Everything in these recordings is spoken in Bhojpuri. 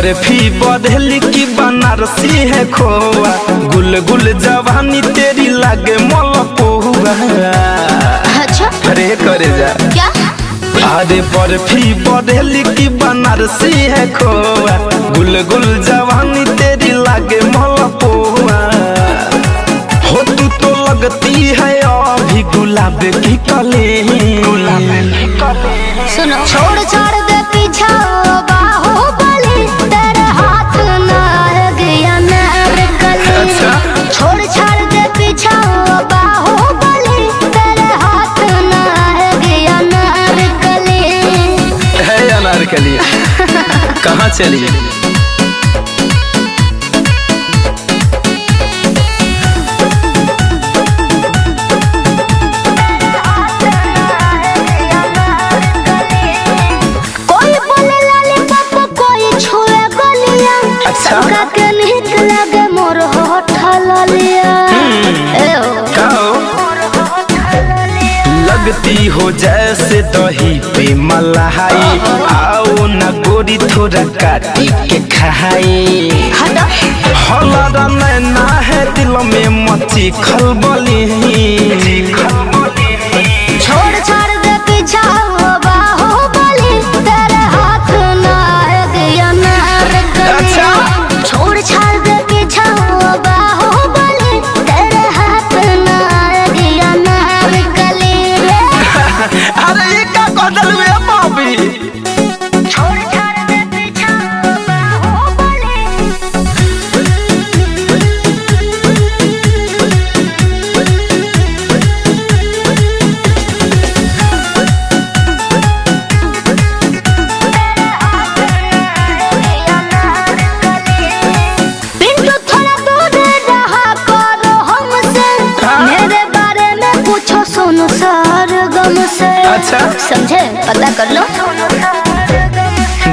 बर्फी बदली की बनारसी है खोआ, गुल गुल जवानी तेरी लागे मलपुआ। अच्छा अरे करे जा क्या? अरे बर्फी बदली की बनारसी है खोआ, गुल गुल जवानी तेरी लागे मलपुआ। हो तू तो लगती है अभी गुलाब की कली। सुनो छोड़ छाड़ दे पीछा बाहुबली, तेरे हाथ ना गया नारकली। अच्छा। छोड़ छाड़ दे पीछा बाहुबली, तेरे हाथ ना गया नारकली। है अनारकली कहाँ चली? सबका के नीक लगे मोर होठल लिया। लगती हो जैसे दही पे मलाई, आओ न गोरी थोड़ा काटी के खाई। हमारा नैना है दिल में मची खलबली। छोड़ छाड़ दे पीछा बाहुबली, तेरे हाथ ना गया नारकली। छोड़ छाड़ दे पीछा बाहुबली, तेरे हाथ ना गया नारकली। अरे ये क्या बदल हुए भाभी? छोड़ छाड़ दे पीछा बाहुबली। पिंटू थोड़ा दूर रहा करो हमसे, मेरे बारे में पूछो सुनो सरगम से। अच्छा समझे? पता कर लो।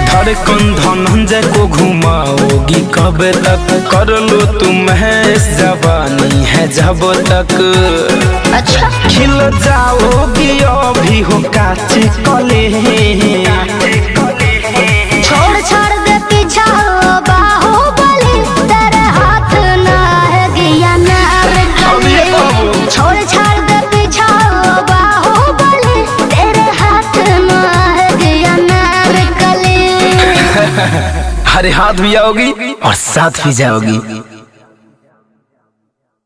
धड़कन धनंजय को घुमाओगी कब तक? कर लो तुम है इस जवानी है जब तक। अच्छा खिल जाओगी अभी हो काची कले। छोड़ छाड़ दे पीछा बाहुबली, तेरे हाथ ना गया नारकली। छोड़ छाड़ दे पीछा बाहुबली, तेरे हाथ ना गया नारकली। अरे हाथ भी आओगी और साथ भी जाओगी।